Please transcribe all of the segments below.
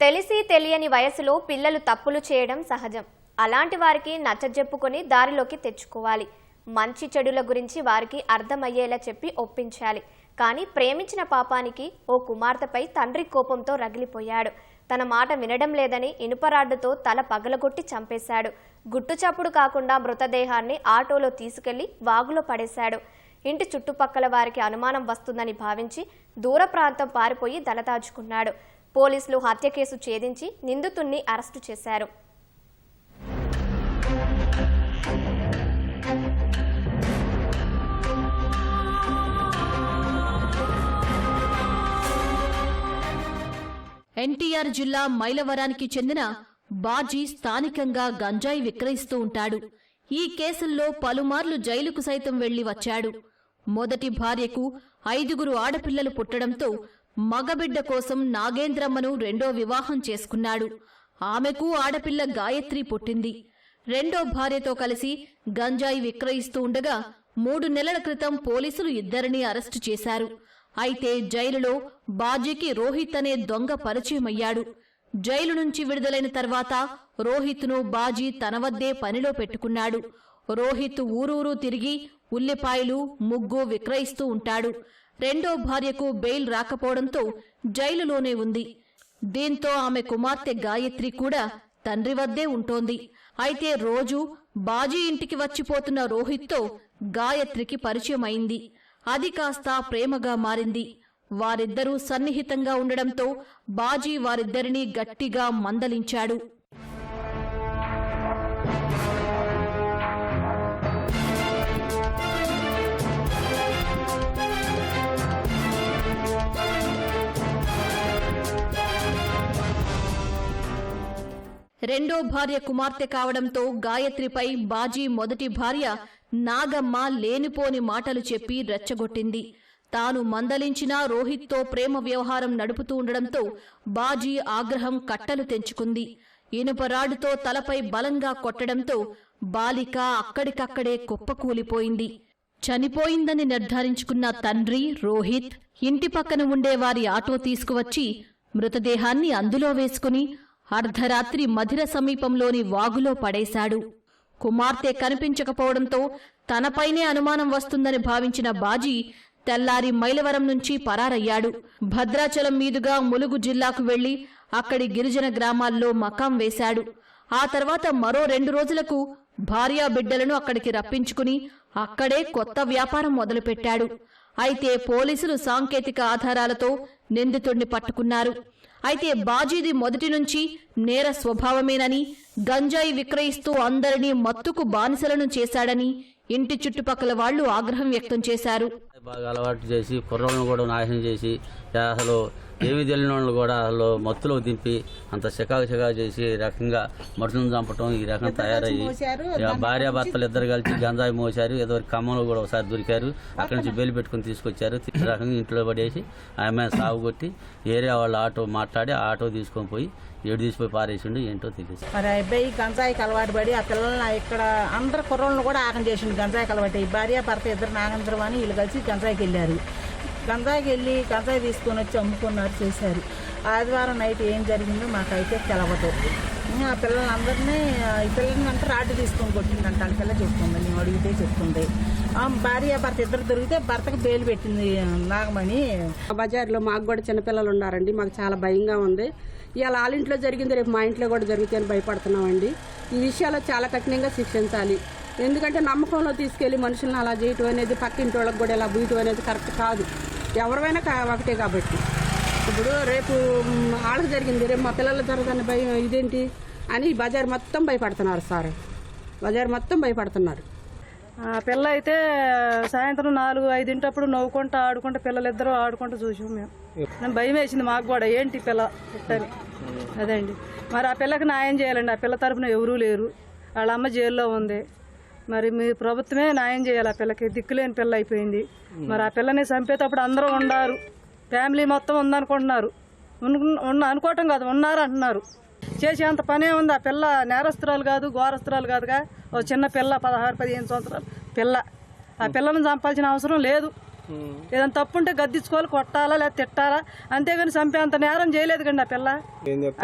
తెలిసి తెలియని వయసులో పిల్లలు తప్పులు చేయడం సహజం. అలాంటి వారికి నచ్చజెప్పుకొని దారిలోకి తెచ్చుకోవాలి. మంచి చెడుల గురించి వారికి అర్థమయ్యేలా చెప్పి ఒప్పించాలి. కానీ ప్రేమించిన పాపానికి ఓ కుమార్తెపై తండ్రి కోపంతో రగిలిపోయాడు. తన మాట వినడం లేదని ఇనుపరాడ్డుతో తల పగలగొట్టి చంపేశాడు. గుట్టుచప్పుడు కాకుండా మృతదేహాన్ని ఆటోలో తీసుకెళ్లి వాగులో పడేశాడు. ఇంటి చుట్టుపక్కల వారికి అనుమానం వస్తుందని భావించి దూర ప్రాంతం పారిపోయి తలదాచుకున్నాడు. పోలీసులు హత్య కేసు ఛేదించి నిందితుణ్ణి అరెస్టు చేశారు. ఎన్టీఆర్ జిల్లా మైలవరానికి చెందిన బాజీ స్థానికంగా గంజాయి విక్రయిస్తూ ఉంటాడు. ఈ కేసుల్లో పలుమార్లు జైలుకు సైతం వెళ్లి వచ్చాడు. మొదటి భార్యకు 5 ఆడపిల్లలు పుట్టడంతో మగబిడ్డ కోసం నాగేంద్రమ్మను రెండో వివాహం చేసుకున్నాడు. ఆమెకు ఆడపిల్ల గాయత్రి పుట్టింది. రెండో భార్యతో కలిసి గంజాయి విక్రయిస్తూ ఉండగా 3 నెలల క్రితం పోలీసులు ఇద్దరిని అరెస్టు చేశారు. అయితే జైలులో బాజీకి రోహిత్ అనే దొంగ పరిచయమయ్యాడు. జైలు నుంచి విడుదలైన తర్వాత రోహిత్ను బాజీ తన వద్దే పనిలో పెట్టుకున్నాడు. రోహిత్ ఊరూరు తిరిగి ఉల్లిపాయలు, ముగ్గు విక్రయిస్తూ ఉంటాడు. రెండో భార్యకు బెయిల్ రాకపోవడంతో జైలులోనే ఉంది. దీంతో ఆమె కుమార్తె గాయత్రి కూడా తండ్రి వద్దే ఉంటోంది. అయితే రోజు బాజీ ఇంటికి వచ్చిపోతున్న రోహిత్తో గాయత్రికి పరిచయం అయింది. అది కాస్త ప్రేమగా మారింది. వారిద్దరూ సన్నిహితంగా ఉండడంతో బాజీ వారిద్దరినీ గట్టిగా మందలించాడు. రెండో భార్య కుమార్తె కావడంతో గాయత్రిపై బాజీ మొదటి భార్య నాగమ్మ లేనిపోని మాటలు చెప్పి రెచ్చగొట్టింది. తాను మందలించినా రోహిత్తో ప్రేమ వ్యవహారం నడుపుతూ ఉండడంతో బాజీ ఆగ్రహం కట్టలు తెంచుకుంది. ఇనుపరాడుతో తలపై బలంగా కొట్టడంతో బాలిక అక్కడికక్కడే కుప్పకూలిపోయింది. చనిపోయిందని నిర్ధారించుకున్న తండ్రి రోహిత్ ఇంటి పక్కన ఉండేవారి ఆటో తీసుకువచ్చి మృతదేహాన్ని అందులో వేసుకుని అర్ధరాత్రి మధిర సమీపంలోని వాగులో పడేశాడు. కుమార్తె కనిపించకపోవడంతో తనపైనే అనుమానం వస్తుందని భావించిన బాజీ తెల్లారి మైలవరం నుంచి పరారయ్యాడు. భద్రాచలం మీదుగా ములుగు జిల్లాకు వెళ్లి అక్కడి గిరిజన గ్రామాల్లో మకాం వేశాడు. ఆ తర్వాత మరో 2 రోజులకు భార్యా బిడ్డలను అక్కడికి రప్పించుకుని అక్కడే కొత్త వ్యాపారం మొదలుపెట్టాడు. అయితే పోలీసులు సాంకేతిక ఆధారాలతో నిందితుడిని పట్టుకున్నారు. అయితే బాజీది మొదటి నుంచి నేర స్వభావమేనని, గంజాయి విక్రయిస్తూ అందరినీ మత్తుకు బానిసలను చేశాడని ఇంటి చుట్టుపక్కల వాళ్లు ఆగ్రహం వ్యక్తం చేశారు. బాగా అలవాటు చేసి కుర్రలను కూడా నాశనం చేసి అసలు ఏమి తెలియని వాళ్ళు కూడా అసలు మత్తులో దింపి అంత చికాకు చేసి ఈ రకంగా మనుషులను చంపటం ఈ రకంగా తయారయ్యి భార్యాభర్తలు ఇద్దరు కలిసి గంజాయి మోసారు. ఏదో ఖమ్మంలో కూడా ఒకసారి దొరికారు. అక్కడి నుంచి బెయిల్ పెట్టుకుని తీసుకొచ్చారు. ఈ రకంగా ఇంట్లో పడేసి ఆమె సాగు కొట్టి ఏరియా వాళ్ళ ఆటో మాట్లాడి ఆటో తీసుకొని పోయి తీసిపోయి పారేసిండు. ఏంటో తెలియదు. మరి అబ్బాయి గంజాయికి అలవాటు పడి ఆ పిల్లల్ని ఇక్కడ అందరు కుర్రలను కూడా ఆగం చేసిండు. గంజాయికి అలవాటు భార్య భర్త ఇద్దరు నాగేంద్రం అని వీళ్ళు కలిసి గంజాయికి వెళ్ళారు. గంజాయికి వెళ్ళి గంజాయి తీసుకొని వచ్చి అమ్ముకున్నారు, చేశారు. ఆదివారం నైట్ ఏం జరిగిందో మాకైతే తెలవదు. ఆ పిల్లలందరినీ ఈ పిల్లల్ని అంటే రాడ్డు తీసుకొని కొట్టిందంట. వాళ్ళ పిల్ల చెప్తుంది, మేము అడిగితే చెప్తుంది. భార్య భర్త ఇద్దరు దొరికితే భర్తకు బెయిల్ పెట్టింది నాగమణి. బజార్లో మాకు కూడా చిన్నపిల్లలు ఉన్నారండి. మాకు చాలా భయంగా ఉంది. ఇవాళ వాళ్ళ ఇంట్లో జరిగింది, రేపు మా ఇంట్లో కూడా జరుగుతాయని భయపడుతున్నామండి. ఈ విషయాల్లో చాలా కఠినంగా శిక్షించాలి. ఎందుకంటే నమ్మకంలో తీసుకెళ్లి మనుషులను అలా చేయటం అనేది, పక్కింటి వాళ్ళకి కూడా ఇలా బూయటం అనేది కరెక్ట్ కాదు. ఎవరైనా ఒకటే కాబట్టి ఇప్పుడు రేపు వాళ్ళకి జరిగింది, రేపు మా పిల్లలు జరగదని భయం ఇదేంటి అని బజార్ మొత్తం భయపడుతున్నారు సార్. బజార్ మొత్తం భయపడుతున్నారు. పిల్ల అయితే సాయంత్రం 4-5 నవ్వుకుంటూ ఆడుకుంటూ పిల్లలిద్దరూ ఆడుకుంటూ చూసాం. మేము భయం వేసింది మాకు కూడా, ఏంటి పిల్ల పుట్టని. అదండి మరి ఆ పిల్లకి న్యాయం చేయాలండి. ఆ పిల్ల తరపున ఎవరూ లేరు. వాళ్ళ అమ్మ జైల్లో ఉంది. మరి మీ ప్రభుత్వమే న్యాయం చేయాలి. ఆ పిల్లకి దిక్కులేని పిల్ల అయిపోయింది. మరి ఆ పిల్లని చంపేటప్పుడు అందరూ ఉన్నారు, ఫ్యామిలీ మొత్తం ఉందనుకుంటున్నారు. అనుకోవటం కాదు, ఉన్నారు అంటున్నారు. చేసేంత పనే ఉంది. ఆ పిల్ల నేరస్తురాలు కాదు, ఘోరస్తురాలు కాదుగా. ఓ చిన్న పిల్ల, 16-15 సంవత్సరాలు పిల్ల. ఆ పిల్లను చంపాల్సిన అవసరం లేదు. ఏదైనా తప్పు ఉంటే గద్దించుకోవాలి, కొట్టాలా లేదా తిట్టాలా, అంతేగాని చంపేంత నేరం చేయలేదు కండి ఆ పిల్ల.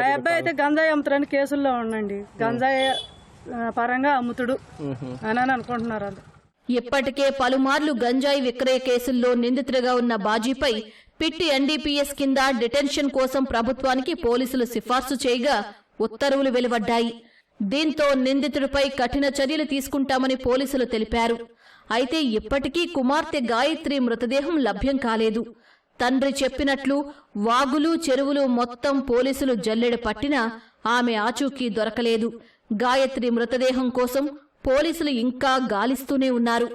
ఆ అబ్బాయి అయితే గంజాయి అమ్ముతారని కేసుల్లో ఉండండి, గంజాయి పరంగా అమ్ముతుడు అని అనుకుంటున్నారు వాళ్ళు. ఇప్పటికే పలుమార్లు గంజాయి విక్రయ కేసుల్లో నిందితుడిగా ఉన్న బాజీపై పిట్టి ఎన్డీపీఎస్ కింద డిటెన్షన్ కోసం ప్రభుత్వానికి పోలీసులు సిఫార్సు చేయగా ఉత్తర్వులు వెలువడ్డాయి. దీంతో నిందితుడిపై కఠిన చర్యలు తీసుకుంటామని పోలీసులు తెలిపారు. అయితే ఇప్పటికీ కుమార్తె గాయత్రి మృతదేహం లభ్యం కాలేదు. తండ్రి చెప్పినట్లు వాగులు చెరువులు మొత్తం పోలీసులు జల్లెడ పట్టినా ఆమె ఆచూకీ దొరకలేదు. గాయత్రి మృతదేహం కోసం పోలీసులు ఇంకా గాలిస్తూనే ఉన్నారు.